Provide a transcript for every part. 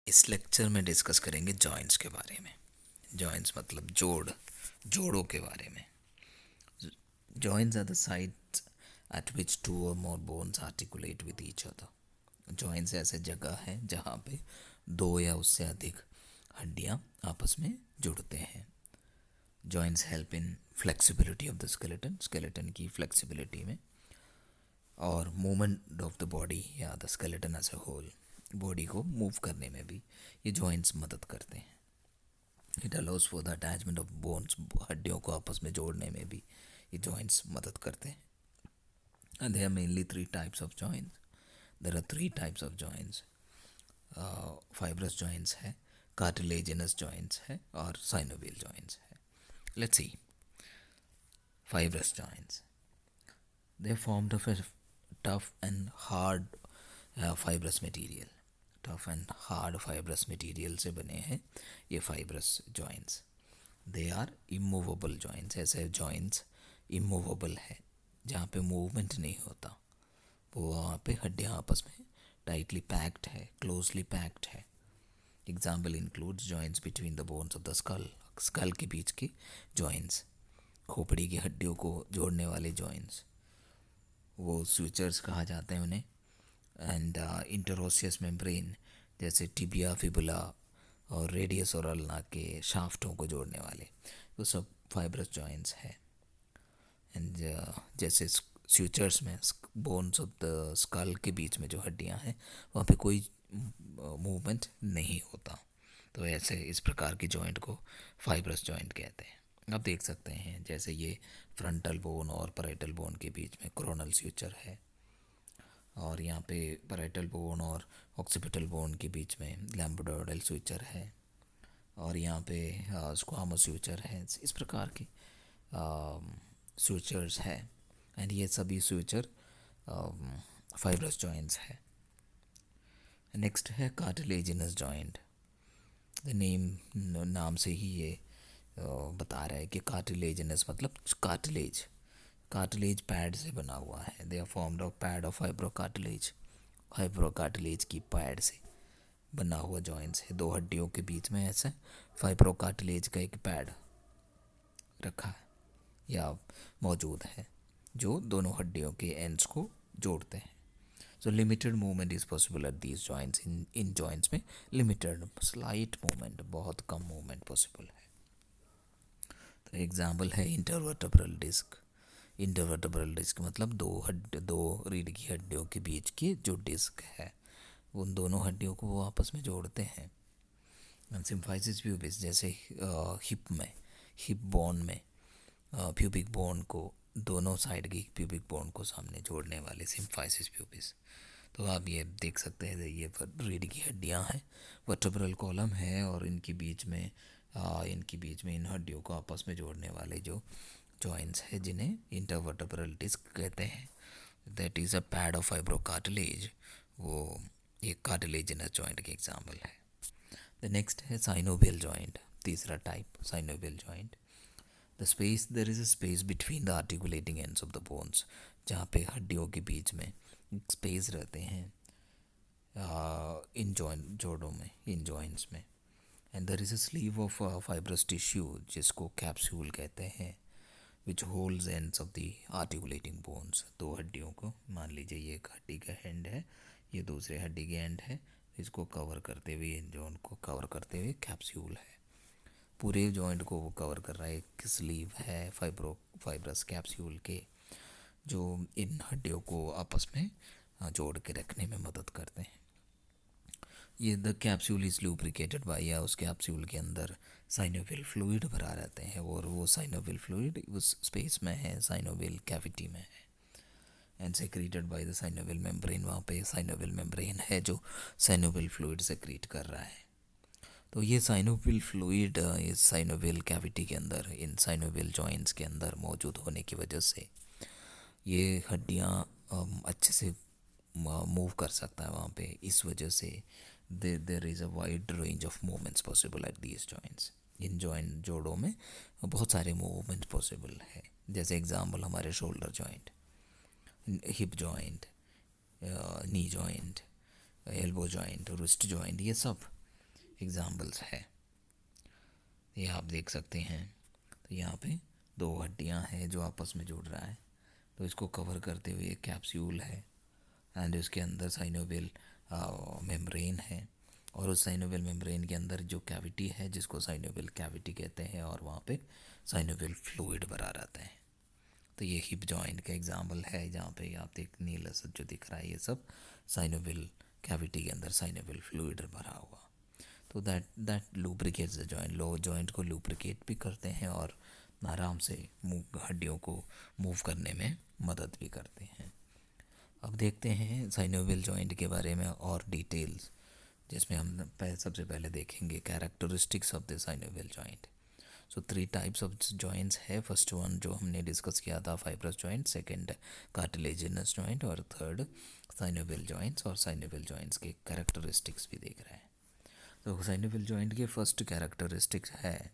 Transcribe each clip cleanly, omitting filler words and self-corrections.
इस लेक्चर में डिस्कस करेंगे जॉइंट्स के बारे में। जॉइंट्स मतलब जोड़ों के बारे में। Joints are the sites at which two or more bones articulate with each other. Joints ऐसे जगह है जहाँ पे दो या उससे अधिक हड्डियाँ आपस में जुड़ते हैं। Joints help in flexibility of the skeleton की फ्लेक्सिबिलिटी में, और मूवमेंट ऑफ द बॉडी या the skeleton as a whole, body को मूव करने में भी ये जॉइंट्स मदद करते हैं। It allows for the attachment of bones, हड्डियों को आपस में जोड़ने में भी ये जॉइंट्स मदद करते हैं। And there are mainly three types of joints. There are three types of joints. Fibrous joints है, कार्टिलेजिनस जॉइंट्स है और साइनोवियल जॉइंट्स है। Let's see fibrous joints. They are formed of a tough and hard fibrous material. Tough and hard fibrous material से बने हैं ये fibrous joints. They are immovable joints. ऐसे joints immovable है जहाँ पे मूवमेंट नहीं होता, वो वहाँ पे हड्डियाँ आपस में टाइटली पैक्ड है, क्लोजली पैक्ड है। Example includes joints between the bones of the skull, skull के बीच के जॉइंट्स, खोपड़ी की हड्डियों को जोड़ने वाले जॉइंट्स, वो स्विचर्स कहा जाते हैं उन्हें। एंड इंटरोसियस मेम्ब्रेन जैसे टिबिया, फिबुला और रेडियस और अल्ना के शाफ्टों को जोड़ने वाले, वो सब फाइब्रस जॉइंट्स है। एंड जैसे स्यूचर्स में बोन्स ऑफ द स्कल के बीच में जो हड्डियां हैं वहाँ पे कोई मूवमेंट नहीं होता, तो ऐसे इस प्रकार की जॉइंट को फाइब्रस जॉइंट कहते हैं। आप देख सकते हैं जैसे ये फ्रंटल बोन और पैराइटल बोन के बीच में कोरोनल स्यूचर है, और यहाँ पे पैराइटल बोन और ऑक्सीपिटल बोन के बीच में लैम्बोडोर्डल स्यूचर है, और यहाँ पे स्क्वामस स्यूचर है। इस प्रकार के स्यूचर्स है, एंड ये सभी स्यूचर फाइब्रस जॉइंट्स है। नेक्स्ट है कार्टिलेजिनस जॉइंट। द नेम, नाम से ही ये बता रहा है कि कार्टिलेजिनस मतलब कार्टिलेज, कार्टिलेज पैड से बना हुआ है। They are formed of pad of fibrocartilage, fibrocartilage की पैड से बना हुआ जॉइंट्स है। दो हड्डियों के बीच में ऐसा फाइब्रोकार्टिलेज का एक पैड रखा है या मौजूद है जो दोनों हड्डियों के एंड्स को जोड़ते हैं। सो limited movement is possible at these joints. In joints में लिमिटेड, स्लाइट मूवमेंट, बहुत कम मूवमेंट पॉसिबल है। तो एग्जाम्पल है इंटरवर्टेब्रल डिस्क। इंटरवर्टेब्रल डिस्क मतलब दो रीढ़ की हड्डियों के बीच की जो डिस्क है, उन दोनों हड्डियों को वो आपस में जोड़ते हैं। सिम्फाइसिस प्यूबिस जैसे हिप बोन में प्यूबिक बोन को, दोनों साइड की प्यूबिक बोन को सामने जोड़ने वाले सिम्फाइसिस प्यूबिस। तो आप ये देख सकते हैं, ये रीढ़ की हड्डियाँ हैं, वर्टेब्रल कॉलम है, और इनके बीच में इन हड्डियों को आपस में जोड़ने वाले जो जॉइंट्स है जिन्हें इंटरवर्टेब्रल डिस्क कहते हैं। That is a pad of fibrocartilage, वो एक कार्टिलेजिनस जॉइंट के एग्जाम्पल है। द नेक्स्ट है साइनोवियल जॉइंट, तीसरा type synovial joint. There is a space between the articulating ends of the bones, जहाँ पे हड्डियों के बीच में स्पेस रहते हैं इन जोड़ों में, इन जॉइंट्स में। And there is a sleeve of fibrous tissue जिसको कैप्सूल कहते हैं, विच holds ends of the articulating bones. दो हड्डियों को, मान लीजिए ये एक हड्डी का एंड है, ये दूसरे हड्डी के एंड है, इसको कवर करते हुए, इन जॉइंट को कवर करते हुए कैप्सूल है। पूरे जॉइंट को वो कवर कर रहा है, एक स्लीव है फाइब्रस कैप्सूल के, जो इन हड्डियों को आपस में जोड़ के रखने में मदद करते हैं। ये the capsule is lubricated by, या उस कैप्सूल के अंदर साइनोवियल फ्लूइड भरा रहते हैं, और वो साइनोवियल फ्लूइड उस स्पेस में है, साइनोवियल कैविटी में है। And secreted by the synovial membrane, वहाँ पे साइनोवियल मेम्ब्रेन है जो साइनोवियल फ्लूइड सेक्रेट कर रहा है। तो ये साइनोवियल फ्लूइड इस साइनोवियल कैविटी के अंदर, इन साइनोवियल जॉइंट्स के अंदर मौजूद होने की वजह से ये हड्डियाँ अच्छे से मूव कर सकता है वहाँ पे। इस वजह से there is a wide range of movements possible at these joints. इन जोड़ों में बहुत सारे मूवमेंट पॉसिबल है। जैसे एग्जांपल हमारे shoulder joint, hip joint, knee joint, elbow joint, wrist joint, ये सब एग्जाम्पल्स है, ये आप देख सकते हैं। तो यहाँ पे दो हड्डियाँ हैं जो आपस में जुड़ रहा है, तो इसको कवर करते हुए एक कैप्सूल है एंड उसके अंदर साइनोवियल मेम्ब्रेन है, और उस साइनोवियल मेम्ब्रेन के अंदर जो कैविटी है जिसको साइनोवियल कैविटी कहते हैं, और वहाँ पे साइनोवियल फ्लूइड भरा रहता है। तो ये हिप जॉइंट का एग्जाम्पल है, जहाँ पे आप देख नीला सब जो दिख रहा है ये सब साइनोवियल कैविटी के अंदर साइनोवियल फ्लूइड भरा हुआ। तो that lubricates the joint, low joint को लुब्रिकेट भी करते हैं और आराम से मूव हड्डियों को मूव करने में मदद भी करते हैं। अब देखते हैं साइनोवियल जॉइंट के बारे में और डिटेल्स, जिसमें हम सबसे पहले देखेंगे characteristics of the synovial joint. So 3 types of joints है। फर्स्ट वन जो हमने डिस्कस किया था fibrous joint, second cartilaginous joint, और थर्ड साइनोवियल जॉइंट्स, और साइनोवियल जॉइंट्स के कैरेक्टरिस्टिक्स भी देख रहे हैं। तो साइनोवियल जॉइंट के फर्स्ट कैरेक्टरिस्टिक्स है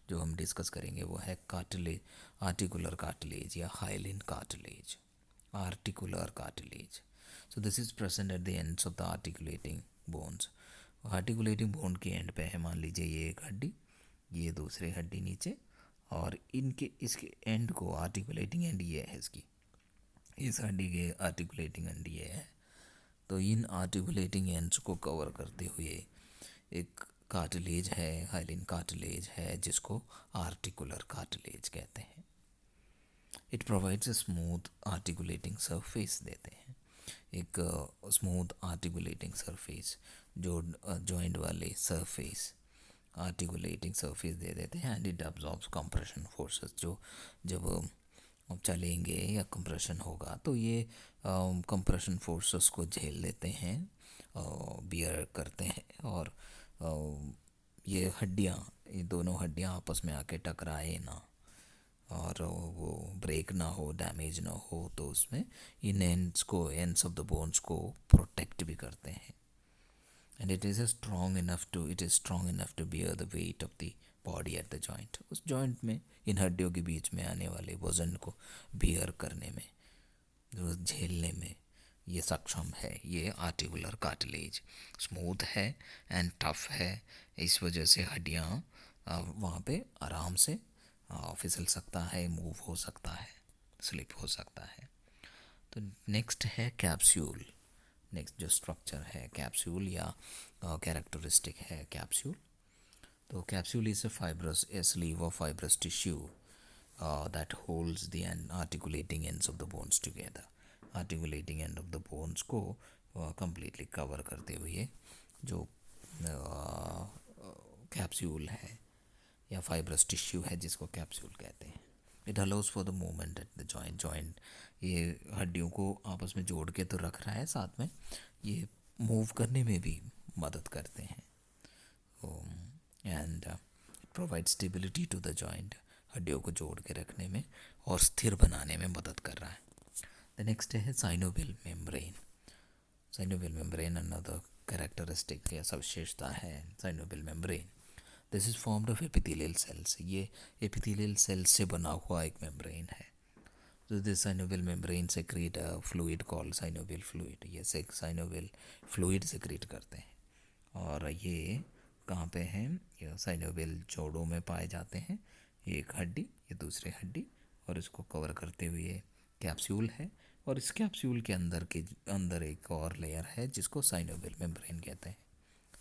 जो हम डिस्कस करेंगे वो है कार्टिलेज, आर्टिकुलर कार्टिलेज या hyaline cartilage, articular cartilage. So this is present at the ends of the articulating bones. Articulating bone के एंड पे है, मान लीजिए ये एक हड्डी, ये दूसरी हड्डी नीचे, और इनके इसके एंड को आर्टिकुलेटिंग एंड ये है इसकी, इस हड्डी के आर्टिकुलेटिंग एंड ये है। तो इन आर्टिकुलेटिंग एंड्स को कवर करते हुए एक कार्टिलेज है, हाइलिन कार्टिलेज है, जिसको आर्टिकुलर कार्टिलेज कहते हैं। It provides a smooth articulating surface देते हैं, एक स्मूथ आर्टिकुलेटिंग सरफेस, जो जॉइंट वाले सरफेस आर्टिकुलेटिंग सरफेस दे देते हैं। And it absorbs compression forces, जो जब चलेंगे या कंप्रेशन होगा तो ये कंप्रेशन फोर्सेस को झेल लेते हैं, बियर करते हैं, और ये हड्डियाँ, ये दोनों हड्डियाँ आपस में आके टकराए ना, और वो ब्रेक ना हो, डैमेज ना हो, तो उसमें इन एंड्स ऑफ द बोन्स को प्रोटेक्ट भी करते हैं। And it is strong enough to bear the weight of the body at the joint. उस जॉइंट में इन हड्डियों के बीच में आने वाले वजन को बियर करने में, जो झेलने में ये सक्षम है। ये आर्टिकुलर कार्टिलेज स्मूथ है एंड टफ है, इस वजह से हड्डियाँ वहाँ पे आराम से फिसल सकता है, मूव हो सकता है, स्लिप हो सकता है। तो नेक्स्ट है कैप्सूल। नेक्स्ट जो स्ट्रक्चर है कैप्सूल या कैरेक्टरिस्टिक है कैप्सूल। तो capsule is a sleeve of fibrous tissue that holds the articulating ends of the bones together. Articulating end of the bones को कंप्लीटली कवर करते हुए जो कैप्सूल है या फाइब्रस टिश्यू है जिसको कैप्सूल कहते हैं। It allows for the movement at the joint, ये हड्डियों को आपस में जोड़ के तो रख रहा है, साथ में ये मूव करने में भी मदद करते हैं। And provide stability to the joint, हड्डियों को जोड़ के रखने में और स्थिर बनाने में मदद कर रहा है। द नेक्स्ट है synovial membrane. Synovial membrane another characteristic या सविशेषता है synovial membrane. This is formed of epithelial cells, ये एपिथेलियल सेल्स से बना हुआ एक मेम्ब्रेन है। तो this synovial membrane secrete a fluid called synovial fluid, ये साइनोवियल फ्लूइड सेक्रेट करते हैं। और ये कहाँ पे हैं, ये साइनोवियल जोड़ों में पाए जाते हैं, एक हड्डी, ये दूसरी हड्डी, और इसको कवर करते हुए कैप्सूल है, और इस कैप्सूल के अंदर एक और लेयर है जिसको साइनोवियल मेम्ब्रेन कहते हैं,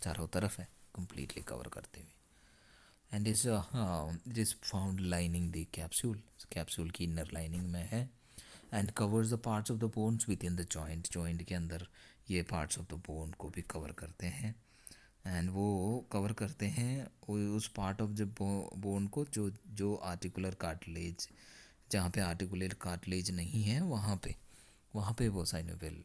चारों तरफ है कंप्लीटली कवर करते हुए। And it is found lining the capsule, capsule की इनर लाइनिंग में है। And covers the parts of the bones with in the joint, joint के अंदर ये पार्ट्स ऑफ द बोन को भी कवर करते हैं। एंड वो कवर करते हैं उस पार्ट ऑफ द बोन को जो आर्टिकुलर कार्टिलेज, जहाँ पे आर्टिकुलर कार्टिलेज नहीं है वहाँ पे वो साइनोवियल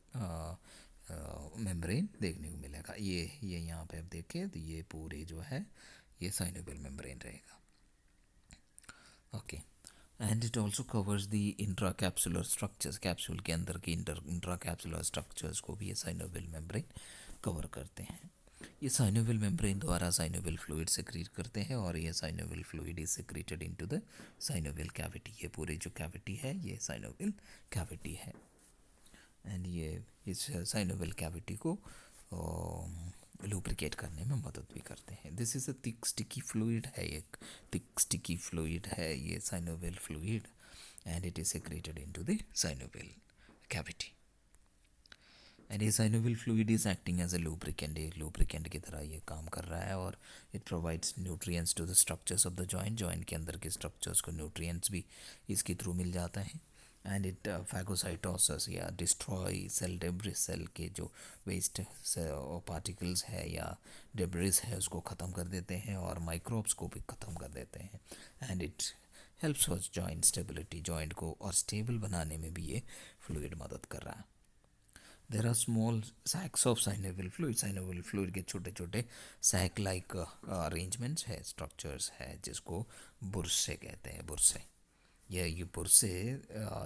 मेम्ब्रेन देखने को मिलेगा। ये यहाँ पे आप देखें तो ये पूरे जो है ये साइनोवियल मेम्ब्रेन रहेगा। Okay, and it also covers the intra capsular structures, capsule के अंदर की इंट्रा कैप्सुलर स्ट्रक्चर्स को भी ये साइनोवियल मेम्ब्रेन कवर करते हैं। ये साइनोवियल मेम्ब्रेन द्वारा साइनोवियल फ्लूइड सेक्रेट करते हैं, और ये synovial fluid is secreted into the synovial cavity, ये पूरी जो कैविटी है ये साइनोवियल कैविटी है। एंड ये इस साइनोवियल कैविटी को लुब्रिकेट करने में मदद भी करते हैं। This is a thick sticky fluid है, एक थिक स्टिकी फ्लूइड है ये synovial fluid, and it is secreted into the synovial cavity. And ये synovial fluid is acting as a lubricant, एक लुब्रिकेंट की तरह ये काम कर रहा है, और it provides nutrients to the structures of the joint, joint के अंदर के स्ट्रक्चर्स को न्यूट्रिएंट्स भी इसके थ्रू मिल जाता है। एंड इट फैगोसाइटोसिस या डिस्ट्रॉय सेल डेब्रिस, सेल के जो वेस्ट पार्टिकल्स है या डेब्रिस है उसको ख़त्म कर देते हैं, और माइक्रोब्स को भी ख़त्म कर देते हैं। And it helps for joint stability, joint को और स्टेबल बनाने में भी ये फ्लूइड मदद कर रहा है। There are small sacs of synovial fluid, synovial fluid के छोटे छोटे सैक लाइक अरेंजमेंट्स है, स्ट्रक्चर्स है, जिसको बुरसे कहते हैं, बुरसे। ये bursae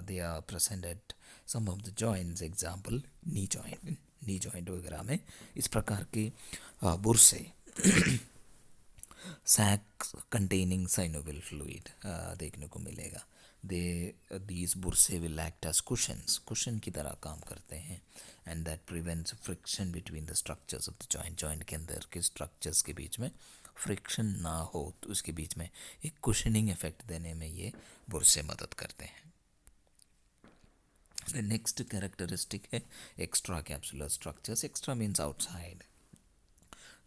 they are present at some of the joints, example knee joint वगैरह में इस प्रकार के bursae sac containing synovial fluid देखने को मिलेगा। These bursae will act as cushions, cushion की तरह काम करते हैं, and that prevents friction between the structures of the joint, joint के अंदर के स्ट्रक्चर्स के बीच में फ्रिक्शन ना हो, तो उसके बीच में एक कुशनिंग इफेक्ट देने में ये बुरसे मदद करते हैं। द नेक्स्ट कैरेक्टरिस्टिक है extra capsular structures. Extra means outside,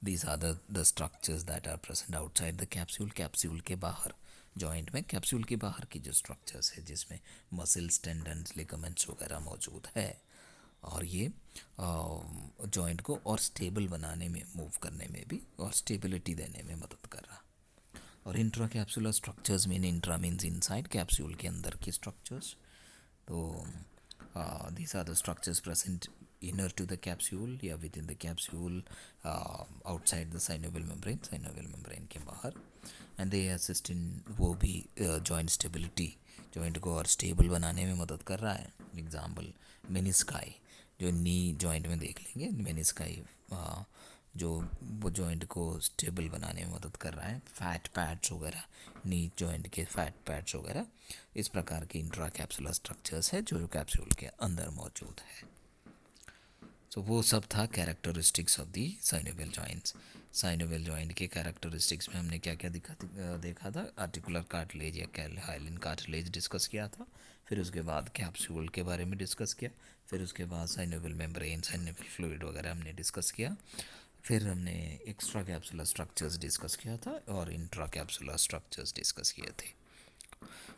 these are the structures that are present outside the capsule, capsule के बाहर, जॉइंट में कैप्सूल के बाहर की जो स्ट्रक्चर्स है जिसमें मसल्स, टेंडन्स, लिगामेंट्स वगैरह मौजूद है, और ये जॉइंट को और स्टेबल बनाने में, मूव करने में भी और स्टेबिलिटी देने में मदद कर रहा। और intra capsular structures mean, intra means inside, capsule के अंदर की स्ट्रक्चर्स। तो these are the structures present inner to the capsule या within the capsule, outside the synovial membrane के बाहर, and they assist in वो भी joint stability, joint को और stable बनाने में मदद कर रहा है। एग्जाम्पल मेनिस्काई, जो नी जॉइंट में देख लेंगे, मेनिस्काई जो वो जॉइंट को स्टेबल बनाने में मदद कर रहा है। फैट पैड्स वगैरह, नी जॉइंट के फैट पैड्स वगैरह, इस प्रकार के इंट्रा कैप्सुलर स्ट्रक्चर्स है जो कैप्सूल के अंदर मौजूद है। तो वो सब था characteristics of the synovial joints. Synovial joint के कैरेक्टरिस्टिक्स में हमने क्या क्या देखा था, आर्टिकुलर कार्टिलेज या हाइलिन कार्टिलेज डिस्कस किया था, फिर उसके बाद कैप्सूल के बारे में डिस्कस किया, फिर उसके बाद साइनोवियल मेम्ब्रेन, साइनोवियल फ्लूइड वगैरह हमने डिस्कस किया, फिर हमने एक्स्ट्रा कैप्सुलर स्ट्रक्चर्स डिस्कस किया था और इंट्रा कैप्सुलर स्ट्रक्चर्स डिस्कस किए थे।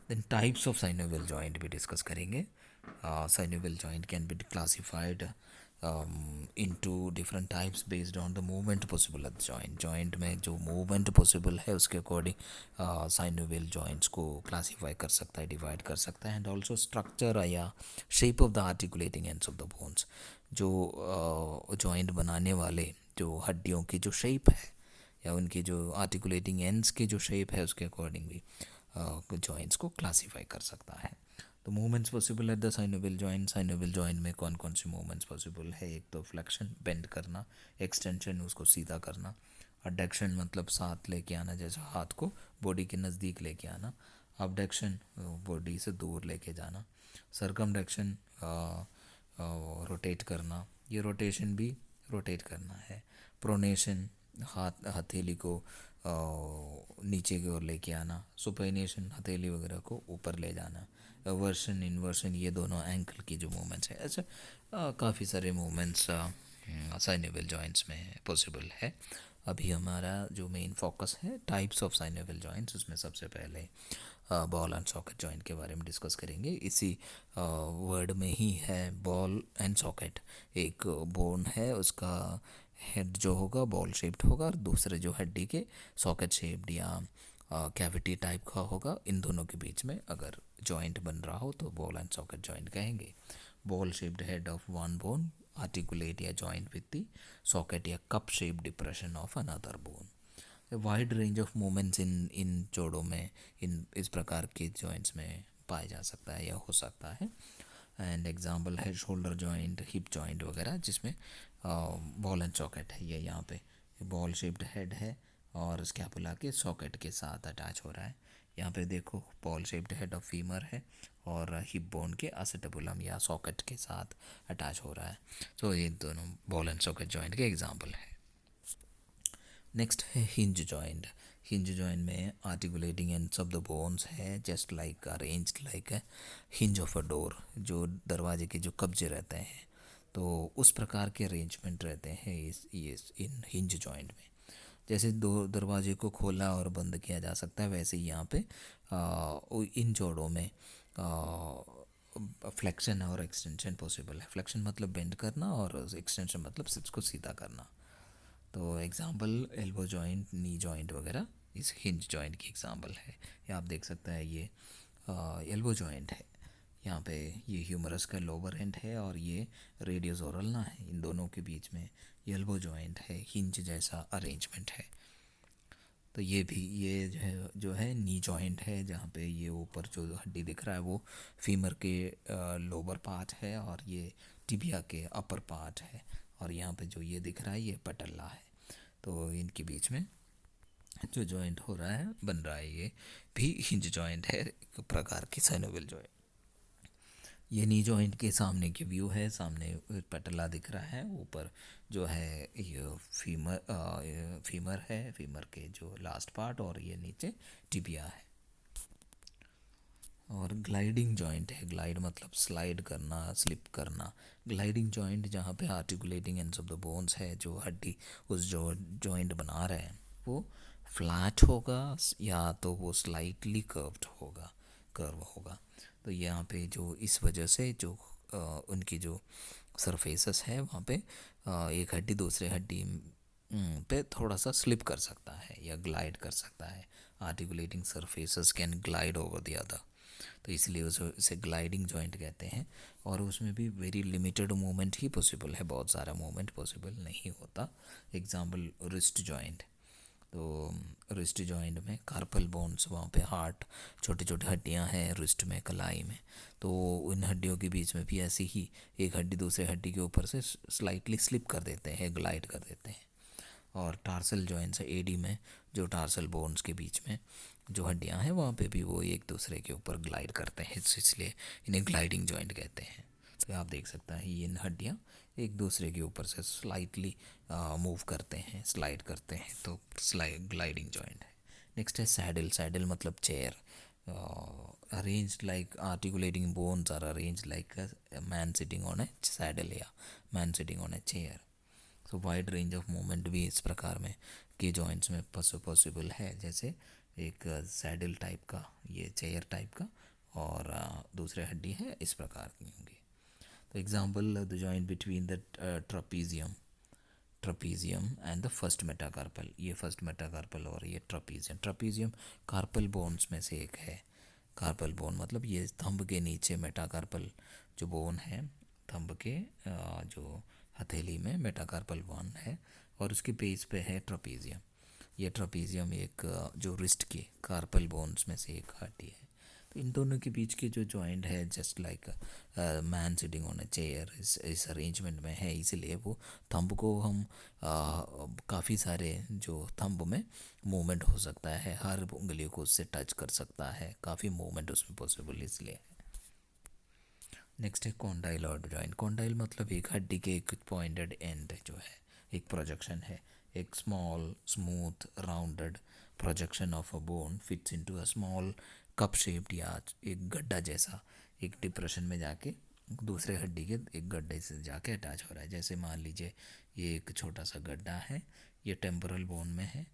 Then types of synovial joint भी डिस्कस करेंगे। Synovial joint can be classified into different types based on the movement possible at the joint, joint में जो movement possible है उसके according synovial joints को classify कर सकता है, divide कर सकता है, and also structure या shape of the articulating ends of the bones, जो joint बनाने वाले जो हड्डियों की जो shape है या उनकी जो articulating ends की जो shape है उसके according भी joints को classify कर सकता है। तो movements possible at the synovial joint, synovial joint में कौन कौन सी मूवमेंट्स पॉसिबल है, एक तो फ्लेक्शन, बेंड करना, एक्सटेंशन उसको सीधा करना, अडक्शन मतलब साथ लेके आना, जैसे हाथ को बॉडी के नज़दीक लेके आना, अबडक्शन बॉडी से दूर लेके जाना, सरकमडक्शन रोटेट करना, ये रोटेशन भी रोटेट करना है, प्रोनेशन हाथ हथेली को नीचे की ओर लेके आना, सुपेनेशन हथेली वगैरह को ऊपर ले जाना, वर्शन इन्वर्शन ये दोनों एंकल की जो मूवमेंट्स है। ऐसे काफ़ी सारे मूवमेंट्स साइनोवियल जॉइंट्स में पॉसिबल है। अभी हमारा जो मेन फोकस है टाइप्स ऑफ साइनोवियल जॉइंट्स, उसमें सबसे पहले बॉल एंड सॉकेट जॉइंट के बारे में डिस्कस करेंगे। इसी वर्ड में ही है बॉल एंड सॉकेट, एक बोन है उसका हेड जो होगा बॉल शेप्ड होगा और दूसरे जो हड्डी के सॉकेट शेप्ड या कैविटी टाइप का होगा। इन दोनों के बीच में अगर जॉइंट बन रहा हो तो बॉल एंड सॉकेट जॉइंट कहेंगे। Ball shaped head of one bone articulate या जॉइंट विथ द सॉकेट या cup shape depression of another bone. Wide range of movements इन जोड़ों में इन इस प्रकार के जॉइंट्स में पाया जा सकता है या हो सकता है। एंड एग्जांपल है शोल्डर जॉइंट, हिप जॉइंट वगैरह, जिसमें बॉल एंड सॉकेट है। ये यहाँ पे बॉल शेप्ड हेड है और स्कैपुला के सॉकेट के साथ अटैच हो रहा है। यहाँ पे देखो ball shaped head of femur है और हिप बोन के acetabulum या सॉकेट के साथ अटैच हो रहा है। तो ये दोनों बॉल एंड सॉकेट जॉइंट के एग्जांपल है। नेक्स्ट है हिंज जॉइंट। हिंज जॉइंट में articulating ends of the bones है जस्ट लाइक अरेंज्ड लाइक है हिंज ऑफ अ डोर। जो दरवाजे के जो कब्जे रहते हैं तो उस प्रकार के अरेंजमेंट रहते हैं इस इन हिंज जॉइंट में। जैसे दो दरवाजे को खोला और बंद किया जा सकता है वैसे ही यहाँ पे इन जोड़ों में फ्लेक्शन और एक्सटेंशन पॉसिबल है। फ्लेक्शन मतलब बेंड करना और एक्सटेंशन मतलब सिर्फ को सीधा करना। तो एग्जांपल एल्बो जॉइंट, नी जॉइंट वगैरह इस हिंज जॉइंट की एग्जांपल है। ये आप देख सकते हैं ये एल्बो जॉइंट है। यहाँ पे ये ह्यूमरस का लोअर एंड है और ये रेडियस और अल्ना है। इन दोनों के बीच में एल्बो जॉइंट है, हिंज जैसा अरेंजमेंट है। तो ये भी ये जो है नी जॉइंट है जहाँ पे ये ऊपर जो हड्डी दिख रहा है वो फीमर के लोअर पार्ट है और ये टिबिया के अपर पार्ट है। और यहाँ पे जो ये दिख रहा है ये पटल्ला है। तो इनके बीच में जो जॉइंट हो रहा है बन रहा है ये भी हिंज जॉइंट है, एक प्रकार की साइनोवियल जॉइंट। ये नी जॉइंट के सामने की व्यू है, सामने पटला दिख रहा है, ऊपर जो है ये फीमर है, फीमर के जो लास्ट पार्ट, और ये नीचे टिबिया है। और ग्लाइडिंग जॉइंट है। ग्लाइड मतलब स्लाइड करना, स्लिप करना। ग्लाइडिंग जॉइंट जहाँ पे articulating ends of the bones है, जो हड्डी उस जो जॉइंट बना रहे हैं वो फ्लैट होगा या तो वो स्लाइटली कर्व होगा। तो यहाँ पे जो इस वजह से जो उनकी जो सरफेसेस है वहाँ पे एक हड्डी दूसरे हड्डी पे थोड़ा सा स्लिप कर सकता है या ग्लाइड कर सकता है। Articulating surfaces can glide over the other, तो इसलिए उसे ग्लाइडिंग जॉइंट कहते हैं। और उसमें भी वेरी लिमिटेड मूवमेंट ही पॉसिबल है, बहुत सारा मूवमेंट पॉसिबल नहीं होता। Example wrist joint. तो रिस्ट जॉइंट में कार्पल बोन्स, वहाँ पे हार्ट, छोटे छोटे हड्डियाँ हैं रिस्ट में, कलाई में। तो उन हड्डियों के बीच में भी ऐसे ही एक हड्डी दूसरे हड्डी के ऊपर से स्लाइटली स्लिप कर देते हैं, ग्लाइड कर देते हैं। और टार्सल जॉइंट्स है एडी में, जो टार्सल बोन्स के बीच में जो हड्डियां हैं वहाँ पे भी वो एक दूसरे के ऊपर ग्लाइड करते हैं, इसलिए इन्हें ग्लाइडिंग जॉइंट कहते हैं। तो आप देख सकते हैं ये इन हड्डियाँ एक दूसरे के ऊपर से स्लाइटली मूव करते हैं, स्लाइड करते हैं, तो ग्लाइडिंग जॉइंट है। नेक्स्ट है सैडल। सैडल मतलब chair. Arranged like articulating bones are arranged like man sitting on a saddle या man sitting on a chair. तो वाइड रेंज ऑफ मूवमेंट भी इस प्रकार में के जॉइंट्स में पॉसिबल है। जैसे एक सैडल टाइप का, ये चेयर टाइप का, और दूसरे हड्डी है इस प्रकार की होंगी। तो example the joint between the trapezium and the first metacarpal. ये फर्स्ट मेटाकार्पल और ये ट्रपीजियम। ट्रपीजियम कार्पल बोन्स में से एक है। कार्पल बोन मतलब ये थंब के नीचे मेटाकार्पल जो बोन है, थंब के जो हथेली में मेटाकार्पल बोन है, और उसके बेस पे है ट्रपीजियम। ये ट्रपीजियम एक जो रिस्ट के कार्पल बोन्स में से एक हड्डी है। तो इन दोनों के बीच के जो जॉइंट है just like man sitting on a chair इस अरेंजमेंट में है, इसलिए वो थंब को हम काफ़ी सारे जो थंब में मूवमेंट हो सकता है, हर उंगली को उससे टच कर सकता है, काफ़ी मूवमेंट उसमें पॉसिबल इसलिए। नेक्स्ट है कॉन्डाइलॉइड जॉइंट। कॉन्डाइल मतलब एक हड्डी के एक पॉइंटेड एंड जो है एक प्रोजेक्शन है, एक small smooth rounded projection of a bone fits into a small cup shaped, या एक गड्ढा जैसा एक डिप्रेशन में जाके दूसरे हड्डी के एक गड्ढे से जाके अटैच हो रहा है। जैसे मान लीजिए ये एक छोटा सा गड्ढा है, ये टेम्पोरल बोन में है,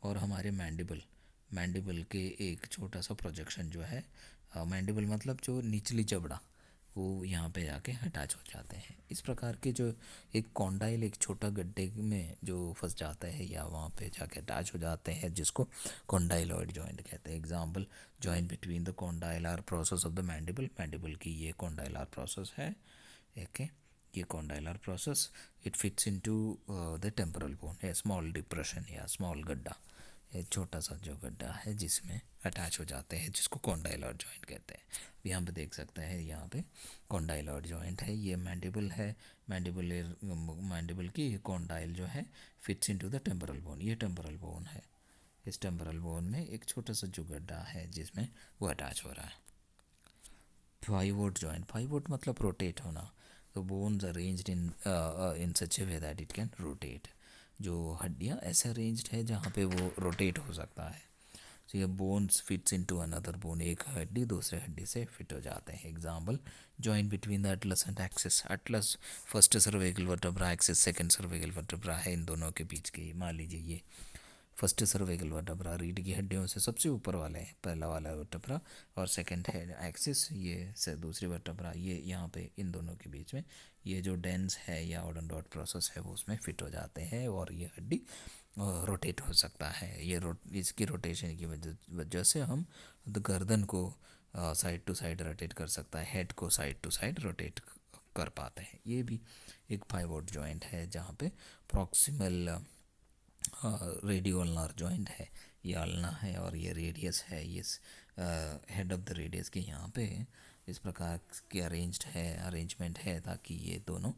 और हमारे मैंडिबल के एक छोटा सा प्रोजेक्शन जो है, मैंडिबल मतलब जो निचली जबड़ा, वो यहाँ पे जाके अटैच हो जाते हैं। इस प्रकार के जो एक कॉन्डाइल एक छोटा गड्ढे में जो फंस जाता है या वहाँ पे जाके अटैच हो जाते हैं, जिसको कॉन्डाइलॉइड जॉइंट कहते हैं। Example joint between the condylar process of the mandible. Mandible की ये कॉन्डाइलर प्रोसेस है, ओके, ये condylar process it fits into the temporal bone, है स्मॉल डिप्रेशन या स्मॉल गड्ढा, एक छोटा सा जो गड्ढा है जिसमें अटैच हो जाते हैं, जिसको कॉन्डाइलर जॉइंट कहते हैं। यहाँ पे देख सकते हैं, यहाँ पे कॉन्डाइलर जॉइंट है, ये मैंडिबल है, मैंडिबल की कॉन्डाइल जो है fits into the temporal bone, ये टेम्पोरल बोन है। इस टेम्पोरल बोन में एक छोटा सा जो गड्ढा है जिसमें वो अटैच हो रहा है। Pivot joint. पाइवोट मतलब रोटेट होना। तो bones arranged in such A way that it can rotate. जो हड्डियाँ ऐसे अरेंज्ड है जहाँ पे वो रोटेट हो सकता है। तो ये bones fits into another bone, एक हड्डी दूसरे हड्डी से फिट हो जाते हैं। Example, joint between the Atlas and axis. Atlas first cervical vertebra, axis second cervical vertebra है, इन दोनों के बीच की मान लीजिए ये फर्स्ट सर्वाइकल वर्टेब्रा रीढ़ की हड्डियों से सबसे ऊपर वाले है, पहला वाला वर्टेब्रा, और सेकंड है एक्सिस, ये से दूसरी वर्टेब्रा, ये यहाँ पे इन दोनों के बीच में ये जो डेंस है या ऑड एंड डॉट प्रोसेस है वो उसमें फिट हो जाते हैं और ये हड्डी रोटेट हो सकता है। ये इसकी रोटेशन की वजह से हम गर्दन को साइड टू साइड रोटेट कर सकता है, हेड को साइड टू साइड रोटेट कर पाते हैं। ये भी एक पाइवोट जॉइंट है जहाँ पे प्रॉक्सिमल रेडियो अल्नार जॉइंट है, ये अल्ना है और ये रेडियस है, ये हेड ऑफ द रेडियस के यहाँ पे इस प्रकार की अरेंजमेंट है ताकि ये दोनों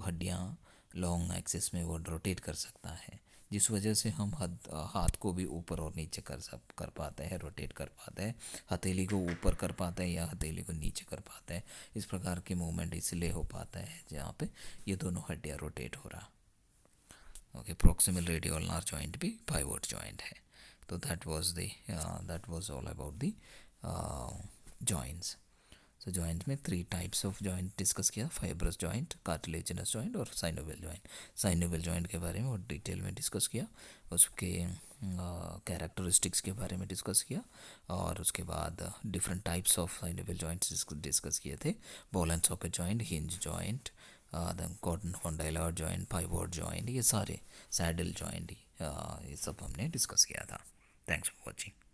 हड्डियाँ लॉन्ग एक्सिस में वो रोटेट कर सकता है, जिस वजह से हम हाथ को भी ऊपर और नीचे कर पाते हैं, रोटेट कर पाते हैं, हथेली को ऊपर कर पाते हैं या हथेली को नीचे कर पाते हैं। इस प्रकार की मूवमेंट इसलिए हो पाता है जहाँ पे ये दोनों हड्डियाँ रोटेट हो रहा। Okay, proximal radio ulnar joint भी पाइवोट जॉइंट है। तो that was all about the joints. So joint में 3 टाइप्स ऑफ जॉइंट डिस्कस किया, फाइब्रस जॉइंट, कार्टिलेजिनस जॉइंट और साइनोवियल जॉइंट। साइनोवियल जॉइंट के बारे में और डिटेल में डिस्कस किया, उसके कैरेक्टरिस्टिक्स के बारे में डिस्कस किया, और उसके बाद different types of synovial joints discuss किए थे, ball and socket joint, hinge joint, then condylar joint, pivot joint, ये सारे सैडल जॉइंट, ये सब हमने डिस्कस किया था। Thanks for watching.